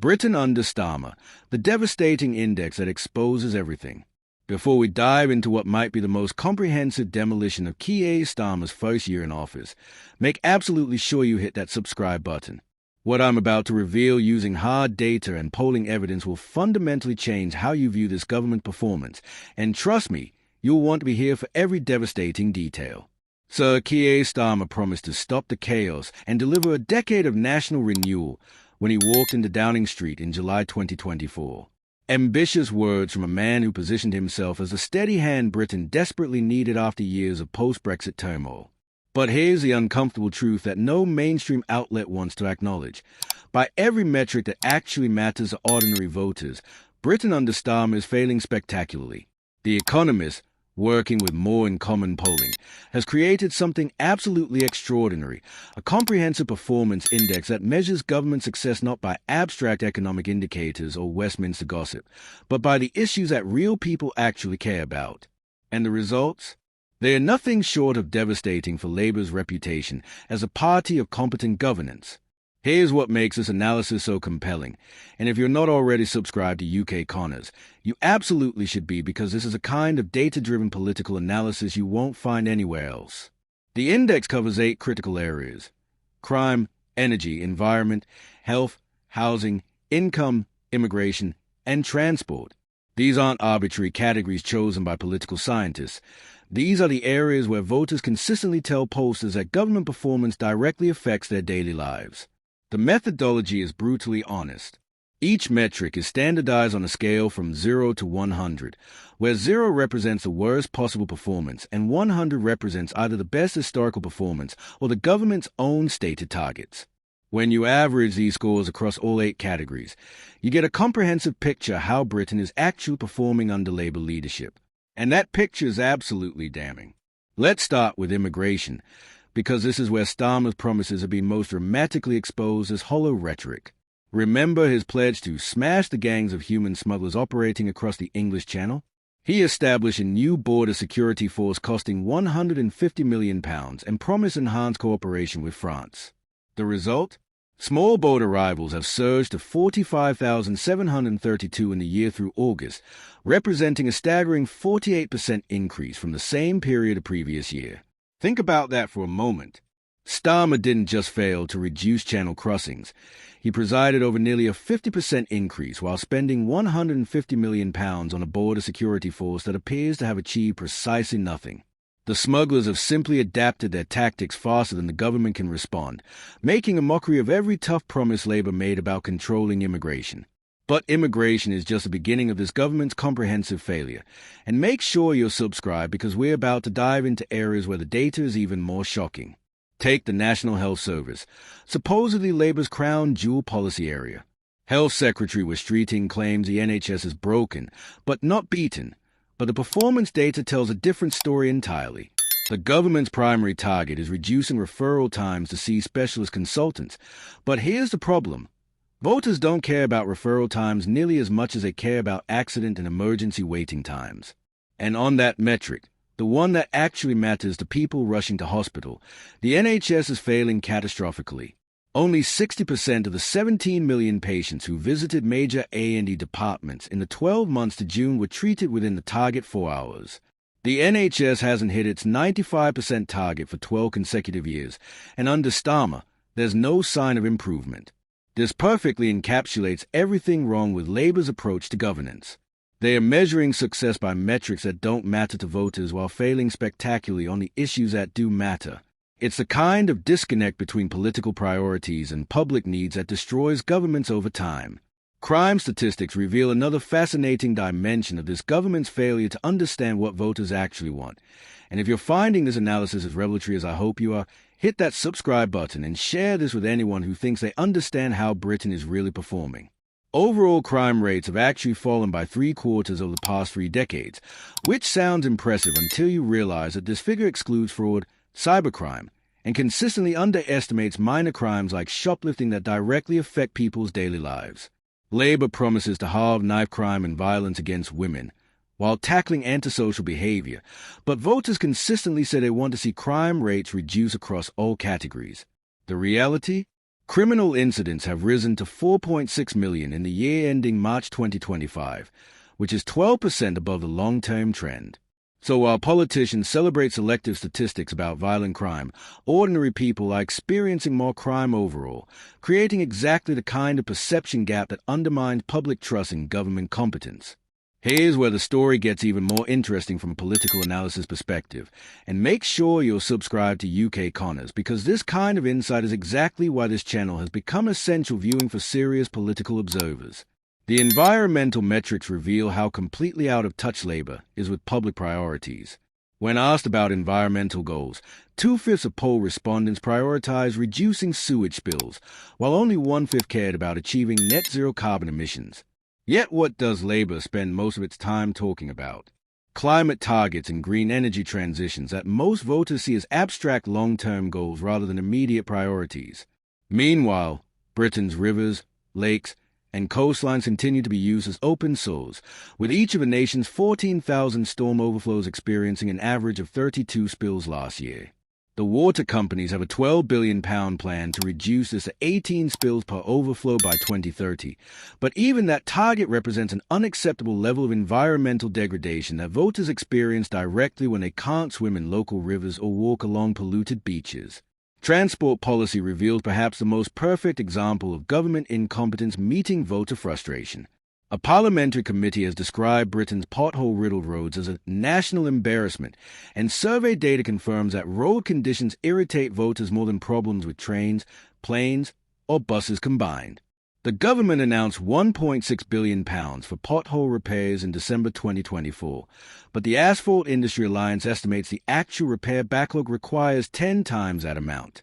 Britain under Starmer, the devastating index that exposes everything. Before we dive into what might be the most comprehensive demolition of Keir Starmer's first year in office, make absolutely sure you hit that subscribe button. What I'm about to reveal using hard data and polling evidence will fundamentally change how you view this government performance, and trust me, you'll want to be here for every devastating detail. Sir Keir Starmer promised to stop the chaos and deliver a decade of national renewal when he walked into Downing Street in July 2024. Ambitious words from a man who positioned himself as the steady hand Britain desperately needed after years of post-Brexit turmoil. But here's the uncomfortable truth that no mainstream outlet wants to acknowledge. By every metric that actually matters to ordinary voters, Britain under Starmer is failing spectacularly. The Economist, working with More in Common polling, has created something absolutely extraordinary, a comprehensive performance index that measures government success not by abstract economic indicators or Westminster gossip, but by the issues that real people actually care about. And the results? They are nothing short of devastating for Labour's reputation as a party of competent governance. Here's what makes this analysis so compelling, and if you're not already subscribed to UK Connors, you absolutely should be, because this is a kind of data-driven political analysis you won't find anywhere else. The index covers 8 critical areas: crime, energy, environment, health, housing, income, immigration, and transport. These aren't arbitrary categories chosen by political scientists. These are the areas where voters consistently tell pollsters that government performance directly affects their daily lives. The methodology is brutally honest. Each metric is standardized on a scale from 0 to 100, where 0 represents the worst possible performance and 100 represents either the best historical performance or the government's own stated targets. When you average these scores across all 8 categories, you get a comprehensive picture of how Britain is actually performing under Labour leadership. And that picture is absolutely damning. Let's start with immigration, because this is where Starmer's promises have been most dramatically exposed as hollow rhetoric. Remember his pledge to smash the gangs of human smugglers operating across the English Channel? He established a new border security force costing £150 million and promised enhanced cooperation with France. The result? Small boat arrivals have surged to 45,732 in the year through August, representing a staggering 48% increase from the same period the previous year. Think about that for a moment. Starmer didn't just fail to reduce channel crossings. He presided over nearly a 50% increase while spending £150 million on a border security force that appears to have achieved precisely nothing. The smugglers have simply adapted their tactics faster than the government can respond, making a mockery of every tough promise Labour made about controlling immigration. But immigration is just the beginning of this government's comprehensive failure. And make sure you're subscribed, because we're about to dive into areas where the data is even more shocking. Take the National Health Service, supposedly Labour's crown jewel policy area. Health Secretary Westreeting claims the NHS is broken, but not beaten. But the performance data tells a different story entirely. The government's primary target is reducing referral times to see specialist consultants. But here's the problem. Voters don't care about referral times nearly as much as they care about accident and emergency waiting times. And on that metric, the one that actually matters to people rushing to hospital, the NHS is failing catastrophically. Only 60% of the 17 million patients who visited major A&E departments in the 12 months to June were treated within the target 4 hours. The NHS hasn't hit its 95% target for 12 consecutive years, and under Starmer, there's no sign of improvement. This perfectly encapsulates everything wrong with Labour's approach to governance. They are measuring success by metrics that don't matter to voters while failing spectacularly on the issues that do matter. It's the kind of disconnect between political priorities and public needs that destroys governments over time. Crime statistics reveal another fascinating dimension of this government's failure to understand what voters actually want. And if you're finding this analysis as revelatory as I hope you are, hit that subscribe button and share this with anyone who thinks they understand how Britain is really performing. Overall crime rates have actually fallen by 3/4 over the past 3 decades, which sounds impressive until you realize that this figure excludes fraud, cybercrime, and consistently underestimates minor crimes like shoplifting that directly affect people's daily lives. Labour promises to halve knife crime and violence against women, while tackling antisocial behavior, but voters consistently say they want to see crime rates reduce across all categories. The reality? Criminal incidents have risen to 4.6 million in the year ending March 2025, which is 12% above the long-term trend. So while politicians celebrate selective statistics about violent crime, ordinary people are experiencing more crime overall, creating exactly the kind of perception gap that undermines public trust in government competence. Here's where the story gets even more interesting from a political analysis perspective, and make sure you're subscribed to UK Connors, because this kind of insight is exactly why this channel has become essential viewing for serious political observers. The environmental metrics reveal how completely out of touch Labour is with public priorities. When asked about environmental goals, 2/5 of poll respondents prioritised reducing sewage spills, while only 1/5 cared about achieving net zero carbon emissions. Yet what does Labour spend most of its time talking about? Climate targets and green energy transitions that most voters see as abstract long-term goals rather than immediate priorities. Meanwhile, Britain's rivers, lakes, and coastlines continue to be used as open source, with each of the nation's 14,000 storm overflows experiencing an average of 32 spills last year. The water companies have a £12 billion plan to reduce this to 18 spills per overflow by 2030, but even that target represents an unacceptable level of environmental degradation that voters experience directly when they can't swim in local rivers or walk along polluted beaches. Transport policy reveals perhaps the most perfect example of government incompetence meeting voter frustration. A parliamentary committee has described Britain's pothole-riddled roads as a national embarrassment, and survey data confirms that road conditions irritate voters more than problems with trains, planes, or buses combined. The government announced £1.6 billion for pothole repairs in December 2024, but the Asphalt Industry Alliance estimates the actual repair backlog requires 10 times that amount.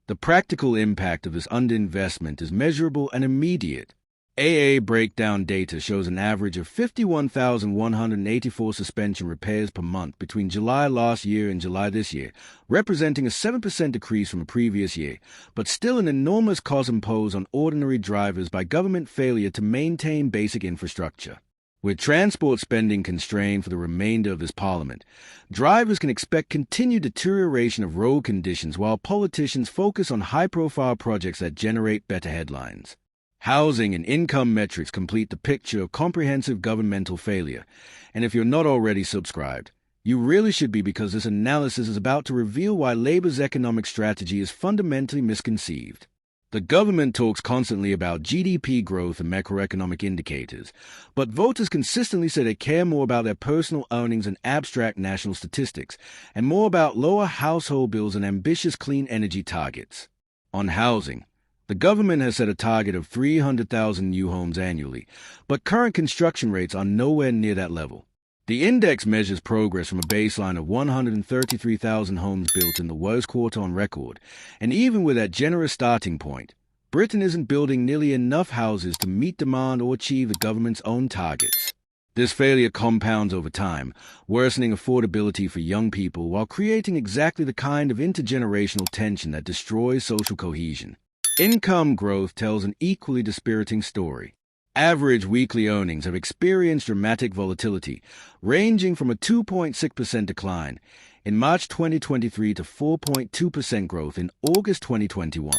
The practical impact of this underinvestment is measurable and immediate. AA breakdown data shows an average of 51,184 suspension repairs per month between July last year and July this year, representing a 7% decrease from the previous year, but still an enormous cost imposed on ordinary drivers by government failure to maintain basic infrastructure. With transport spending constrained for the remainder of this parliament, drivers can expect continued deterioration of road conditions while politicians focus on high-profile projects that generate better headlines. Housing and income metrics complete the picture of comprehensive governmental failure, and if you're not already subscribed, you really should be, because this analysis is about to reveal why Labour's economic strategy is fundamentally misconceived. The government talks constantly about GDP growth and macroeconomic indicators, but voters consistently say they care more about their personal earnings and abstract national statistics, and more about lower household bills and ambitious clean energy targets. On housing, the government has set a target of 300,000 new homes annually, but current construction rates are nowhere near that level. The index measures progress from a baseline of 133,000 homes built in the worst quarter on record, and even with that generous starting point, Britain isn't building nearly enough houses to meet demand or achieve the government's own targets. This failure compounds over time, worsening affordability for young people while creating exactly the kind of intergenerational tension that destroys social cohesion. Income growth tells an equally dispiriting story. Average weekly earnings have experienced dramatic volatility, ranging from a 2.6% decline in March 2023 to 4.2% growth in August 2021.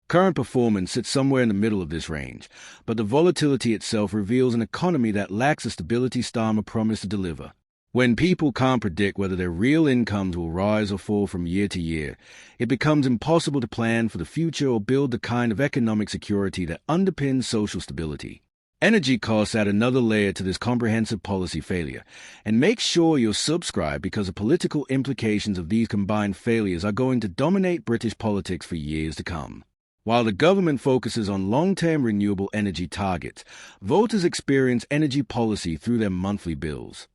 Current performance sits somewhere in the middle of this range, but the volatility itself reveals an economy that lacks the stability Starmer promised to deliver. When people can't predict whether their real incomes will rise or fall from year to year, it becomes impossible to plan for the future or build the kind of economic security that underpins social stability. Energy costs add another layer to this comprehensive policy failure, and make sure you're subscribed, because the political implications of these combined failures are going to dominate British politics for years to come. While the government focuses on long-term renewable energy targets, voters experience energy policy through their monthly bills.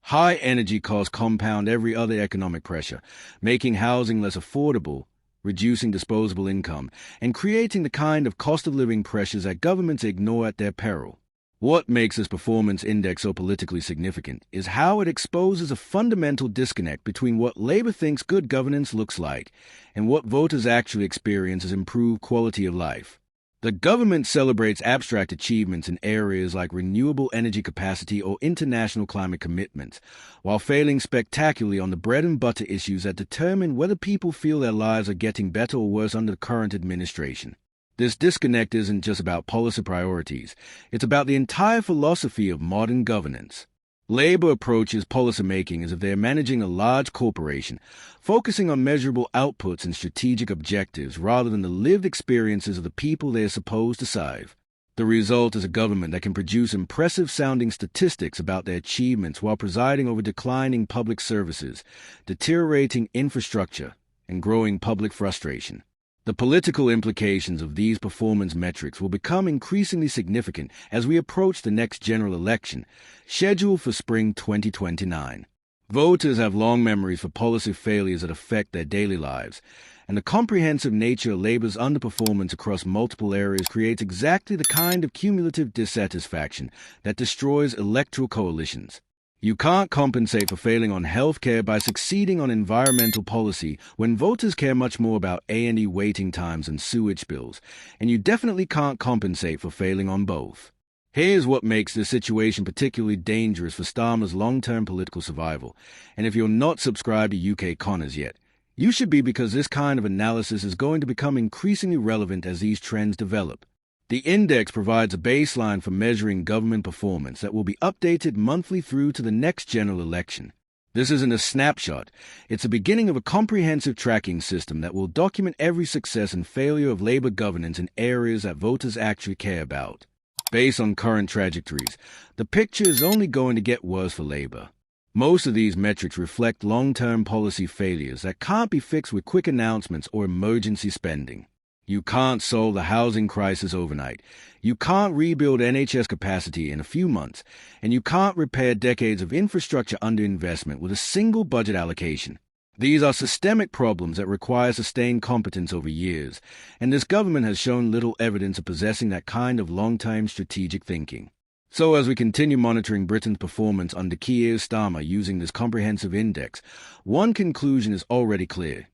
High energy costs compound every other economic pressure, making housing less affordable, reducing disposable income, and creating the kind of cost-of-living pressures that governments ignore at their peril. What makes this performance index so politically significant is how it exposes a fundamental disconnect between what Labour thinks good governance looks like and what voters actually experience as improved quality of life. The government celebrates abstract achievements in areas like renewable energy capacity or international climate commitments, while failing spectacularly on the bread-and-butter issues that determine whether people feel their lives are getting better or worse under the current administration. This disconnect isn't just about policy priorities, it's about the entire philosophy of modern governance. Labor approaches policymaking as if they are managing a large corporation, focusing on measurable outputs and strategic objectives rather than the lived experiences of the people they are supposed to serve. The result is a government that can produce impressive-sounding statistics about their achievements while presiding over declining public services, deteriorating infrastructure, and growing public frustration. The political implications of these performance metrics will become increasingly significant as we approach the next general election, scheduled for spring 2029. Voters have long memories for policy failures that affect their daily lives, and the comprehensive nature of Labour's underperformance across multiple areas creates exactly the kind of cumulative dissatisfaction that destroys electoral coalitions. You can't compensate for failing on healthcare by succeeding on environmental policy when voters care much more about A&E waiting times and sewage bills, and you definitely can't compensate for failing on both. Here's what makes this situation particularly dangerous for Starmer's long-term political survival, and if you're not subscribed to UK Connors yet, you should be, because this kind of analysis is going to become increasingly relevant as these trends develop. The index provides a baseline for measuring government performance that will be updated monthly through to the next general election. This isn't a snapshot. It's the beginning of a comprehensive tracking system that will document every success and failure of Labour governance in areas that voters actually care about. Based on current trajectories, the picture is only going to get worse for Labour. Most of these metrics reflect long-term policy failures that can't be fixed with quick announcements or emergency spending. You can't solve the housing crisis overnight. You can't rebuild NHS capacity in a few months. And you can't repair decades of infrastructure underinvestment with a single budget allocation. These are systemic problems that require sustained competence over years, and this government has shown little evidence of possessing that kind of long-term strategic thinking. So as we continue monitoring Britain's performance under Keir Starmer using this comprehensive index, one conclusion is already clear.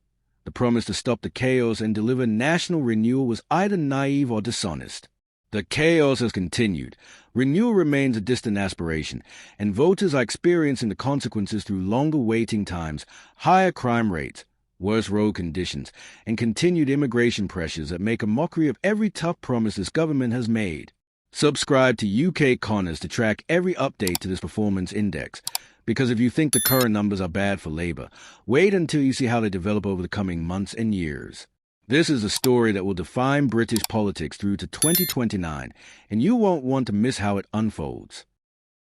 The promise to stop the chaos and deliver national renewal was either naive or dishonest. The chaos has continued. Renewal remains a distant aspiration, and voters are experiencing the consequences through longer waiting times, higher crime rates, worse road conditions, and continued immigration pressures that make a mockery of every tough promise this government has made. Subscribe to UK Connors to track every update to this performance index. Because if you think the current numbers are bad for Labour, wait until you see how they develop over the coming months and years. This is a story that will define British politics through to 2029, and you won't want to miss how it unfolds.